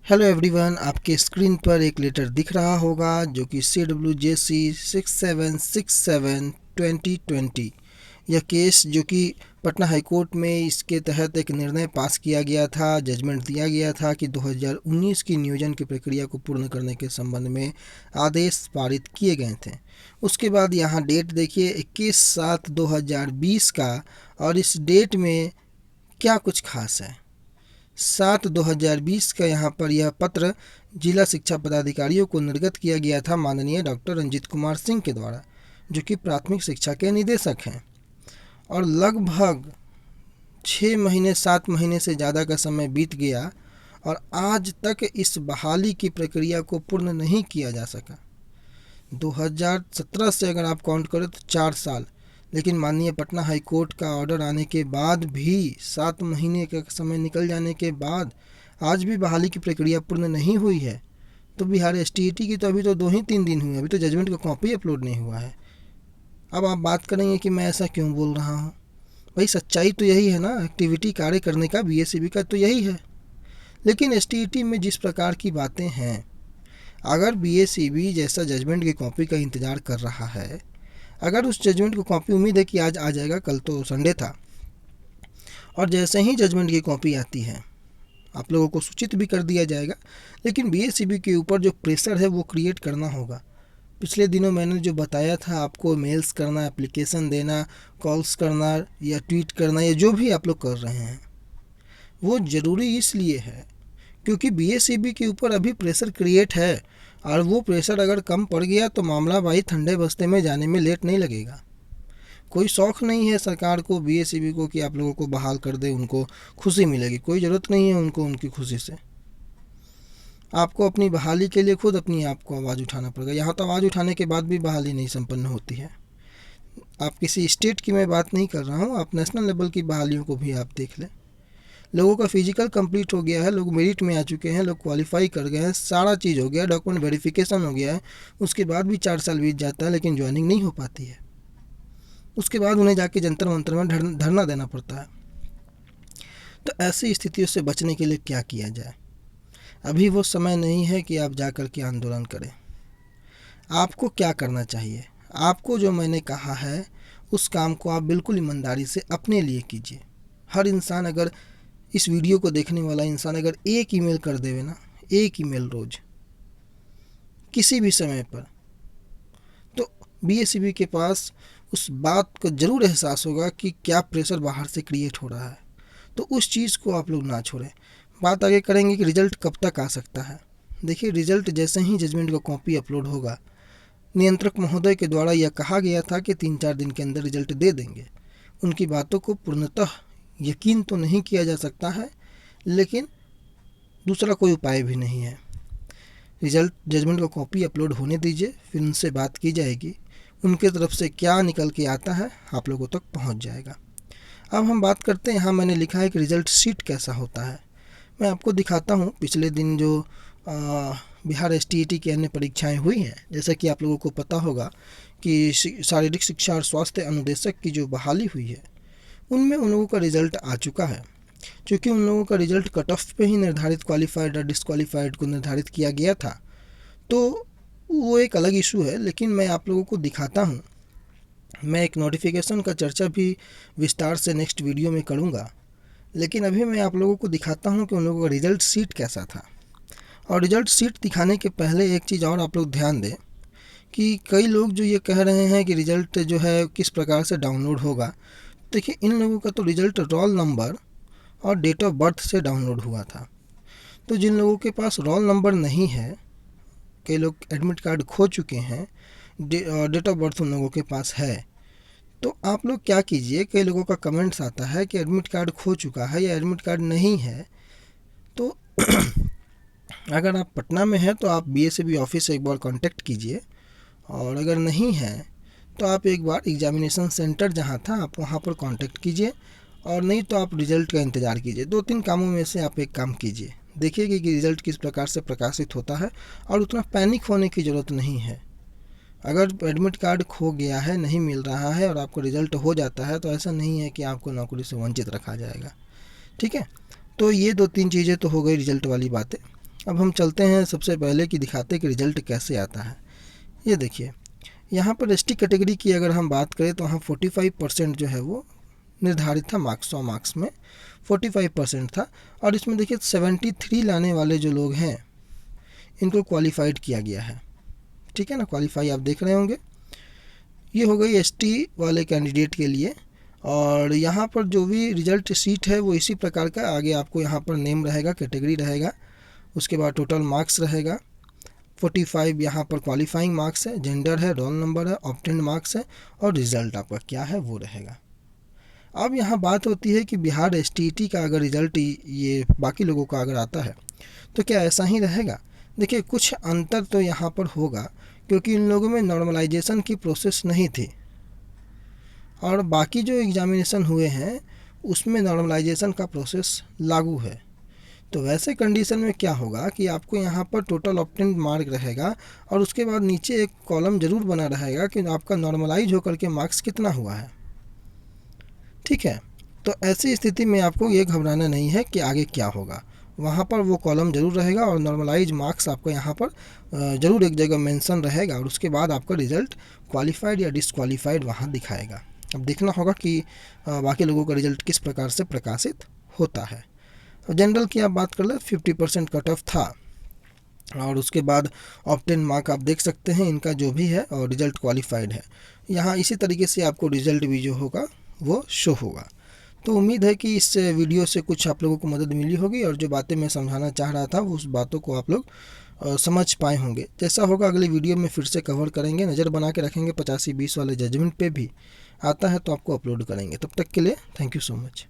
Hello everyone, आपके screen पर एक लेटर दिख रहा होगा जो कि CWJC 6767/2020 यह केस जो कि पटना हाई कोर्ट में इसके तहत एक निर्णय पास किया गया था, जजमेंट दिया गया था कि 2019 की नियोजन की प्रक्रिया को पूर्ण करने के संबंध में आदेश पारित किए गए थे। उसके बाद यहाँ डेट देखिए 21/7/2020 का, और इस डेट में क्या कुछ खास है। 7/2020 का यहाँ पर यह पत्र जिला शिक्षा पदाधिकारियों को निर्गत किया गया था माननीय डॉक्टर रंजीत कुमार सिंह के द्वारा, जो कि प्राथमिक शिक्षा के निदेशक हैं। और लगभग 6 महीने 7 महीने से ज़्यादा का समय बीत गया और आज तक इस बहाली की प्रक्रिया को पूर्ण नहीं किया जा सका। 2017 से अगर आप काउंट करें तो 4 साल, लेकिन माननीय पटना हाई कोर्ट का ऑर्डर आने के बाद भी 7 महीने का समय निकल जाने के बाद आज भी बहाली की प्रक्रिया पूर्ण नहीं हुई है। तो बिहार STET की तो अभी तो 2 ही 3 दिन हुए, अभी तो जजमेंट का कॉपी अपलोड नहीं हुआ है। अब आप बात करेंगे कि मैं ऐसा क्यों बोल रहा हूँ। भाई सच्चाई तो यही है ना, एक्टिविटी कार्य करने का BSEB का तो यही है। लेकिन STET में जिस प्रकार की बातें हैं, अगर BSEB जैसा जजमेंट की कॉपी का इंतज़ार कर रहा है, अगर उस जजमेंट को कॉपी उम्मीद है कि आज आ जाएगा, कल तो संडे था, और जैसे ही जजमेंट की कॉपी आती है आप लोगों को सूचित भी कर दिया जाएगा, लेकिन BSEB के ऊपर जो प्रेशर है वो क्रिएट करना होगा। पिछले दिनों मैंने जो बताया था आपको, मेल्स करना, एप्लीकेशन देना, कॉल्स करना या ट्वीट करना, या जो भी आप लोग कर रहे हैं वो ज़रूरी इसलिए है क्योंकि BSEB के ऊपर अभी प्रेशर क्रिएट है, और वो प्रेशर अगर कम पड़ गया तो मामला भाई ठंडे बस्ते में जाने में लेट नहीं लगेगा। कोई शौक़ नहीं है सरकार को, BSEB को, कि आप लोगों को बहाल कर दे, उनको खुशी मिलेगी, कोई ज़रूरत नहीं है उनको उनकी खुशी से। आपको अपनी बहाली के लिए खुद अपनी आप को आवाज़ उठाना पड़ेगा। यहाँ तो आवाज़ उठाने के बाद भी बहाली नहीं संपन्न होती है। आप किसी स्टेट की मैं बात नहीं कर रहा हूँ, आप नेशनल लेवल की बहालियों को भी आप देख लें। लोगों का फिजिकल कंप्लीट हो गया है, लोग मेरिट में आ चुके हैं, लोग क्वालिफाई कर गए हैं, सारा चीज़ हो गया, डॉक्यूमेंट वेरिफिकेशन हो गया है, उसके बाद भी 4 साल बीत जाता है लेकिन ज्वाइनिंग नहीं हो पाती है। उसके बाद उन्हें जाके जंतर मंतर में धरना देना पड़ता है। तो ऐसी स्थितियों से बचने के लिए क्या किया जाए? अभी वो समय नहीं है कि आप जा कर के आंदोलन करें। आपको क्या करना चाहिए? आपको जो मैंने कहा है उस काम को आप बिल्कुल ईमानदारी से अपने लिए कीजिए। हर इंसान, अगर इस वीडियो को देखने वाला इंसान अगर एक ईमेल कर देवे ना, एक ईमेल रोज किसी भी समय पर, तो BSEB के पास उस बात का ज़रूर एहसास होगा कि क्या प्रेशर बाहर से क्रिएट हो रहा है। तो उस चीज़ को आप लोग ना छोड़ें। बात आगे करेंगे कि रिज़ल्ट कब तक आ सकता है। देखिए, रिज़ल्ट जैसे ही जजमेंट का कॉपी अपलोड होगा, नियंत्रक महोदय के द्वारा यह कहा गया था कि 3-4 दिन के अंदर रिज़ल्ट दे देंगे। उनकी बातों को पूर्णतः यकीन तो नहीं किया जा सकता है, लेकिन दूसरा कोई उपाय भी नहीं है। रिज़ल्ट जजमेंट का कॉपी अपलोड होने दीजिए, फिर उनसे बात की जाएगी, उनके तरफ से क्या निकल के आता है आप लोगों तक पहुंच जाएगा। अब हम बात करते हैं, यहाँ मैंने लिखा है कि रिज़ल्ट शीट कैसा होता है। मैं आपको दिखाता हूँ। पिछले दिन जो बिहार STET की अन्य परीक्षाएं हुई हैं, जैसा कि आप लोगों को पता होगा कि शारीरिक शिक्षा और स्वास्थ्य अनुदेशक की जो बहाली हुई है, उनमें उन लोगों का रिज़ल्ट आ चुका है। क्योंकि उन लोगों का रिज़ल्ट कट ऑफ पे ही निर्धारित, क्वालिफाइड और डिसक्वालीफाइड को निर्धारित किया गया था, तो वो एक अलग इशू है। लेकिन मैं आप लोगों को दिखाता हूँ। मैं एक नोटिफिकेशन का चर्चा भी विस्तार से नेक्स्ट वीडियो में करूँगा, लेकिन अभी मैं आप लोगों को दिखाता हूँ कि उन लोगों का रिज़ल्ट शीट कैसा था। और रिज़ल्ट शीट दिखाने के पहले एक चीज़ और आप लोग ध्यान दें कि कई लोग जो ये कह रहे हैं कि रिज़ल्ट जो है किस प्रकार से डाउनलोड होगा। देखिए, इन लोगों का तो रिज़ल्ट रोल नंबर और डेट ऑफ बर्थ से डाउनलोड हुआ था। तो जिन लोगों के पास रोल नंबर नहीं है, कई लोग एडमिट कार्ड खो चुके हैं, डेट ऑफ बर्थ उन लोगों के पास है, तो आप लोग क्या कीजिए, कई लोगों का कमेंट्स आता है कि एडमिट कार्ड खो चुका है या एडमिट कार्ड नहीं है। तो अगर आप पटना में हैं तो आप BSEB ऑफिस से एक बार कांटेक्ट कीजिए, और अगर नहीं है तो आप एक बार एग्जामिनेशन सेंटर जहां था आप वहां पर कांटेक्ट कीजिए, और नहीं तो आप रिज़ल्ट का इंतज़ार कीजिए। 2-3 कामों में से आप एक काम कीजिए, देखिए कि रिज़ल्ट किस प्रकार से प्रकाशित होता है। और उतना पैनिक होने की ज़रूरत नहीं है। अगर एडमिट कार्ड खो गया है, नहीं मिल रहा है और आपको रिज़ल्ट हो जाता है, तो ऐसा नहीं है कि आपको नौकरी से वंचित रखा जाएगा। ठीक है, तो ये 2-3 चीज़ें तो हो गई रिज़ल्ट वाली बातें। अब हम चलते हैं सबसे पहले कि दिखाते कि रिज़ल्ट कैसे आता है। ये देखिए, यहाँ पर एसटी कैटेगरी की अगर हम बात करें तो यहाँ 45% जो है वो निर्धारित था मार्क्स, 100 मार्क्स में 45% था। और इसमें देखिए 73 लाने वाले जो लोग हैं इनको क्वालिफाइड किया गया है। ठीक है ना, क्वालिफाई आप देख रहे होंगे। ये हो गई एसटी वाले कैंडिडेट के लिए। और यहाँ पर जो भी रिजल्ट शीट है वो इसी प्रकार का, आगे आपको यहाँ पर नेम रहेगा, कैटेगरी रहेगा, उसके बाद टोटल मार्क्स रहेगा, 45 यहाँ पर क्वालिफाइंग मार्क्स है, जेंडर है, रोल नंबर है, ऑब्टेन्ड मार्क्स है और रिज़ल्ट आपका क्या है वो रहेगा। अब यहाँ बात होती है कि बिहार एसटीईटी का अगर रिज़ल्ट ये बाकी लोगों का अगर आता है तो क्या ऐसा ही रहेगा? देखिए, कुछ अंतर तो यहाँ पर होगा, क्योंकि इन लोगों में नॉर्मलाइजेशन की प्रोसेस नहीं थी और बाकी जो एग्जामिनेशन हुए हैं उसमें नॉर्मलाइजेशन का प्रोसेस लागू है। तो वैसे कंडीशन में क्या होगा कि आपको यहाँ पर टोटल ऑब्टेन्ड मार्क रहेगा और उसके बाद नीचे एक कॉलम ज़रूर बना रहेगा कि आपका नॉर्मलाइज होकर के मार्क्स कितना हुआ है। ठीक है, तो ऐसी स्थिति में आपको ये घबराना नहीं है कि आगे क्या होगा, वहाँ पर वो कॉलम ज़रूर रहेगा और नॉर्मलाइज मार्क्स आपको यहाँ पर ज़रूर एक जगह मेंशन रहेगा और उसके बाद आपका रिज़ल्ट क्वालिफाइड या डिसक्वालिफाइड वहाँ दिखाएगा। अब देखना होगा कि बाकी लोगों का रिज़ल्ट किस प्रकार से प्रकाशित होता है। जनरल की आप बात कर लें, 50% कट ऑफ था और उसके बाद ऑब्टेन मार्क आप देख सकते हैं इनका जो भी है और रिज़ल्ट क्वालिफाइड है। यहाँ इसी तरीके से आपको रिज़ल्ट भी जो होगा वो शो होगा। तो उम्मीद है कि इस वीडियो से कुछ आप लोगों को मदद मिली होगी और जो बातें मैं समझाना चाह रहा था उस बातों को आप लोग समझ पाए होंगे। जैसा होगा अगली वीडियो में फिर से कवर करेंगे, नज़र बना के रखेंगे, 85-20 वाले जजमेंट पे भी आता है तो आपको अपलोड करेंगे। तब तक के लिए थैंक यू सो मच।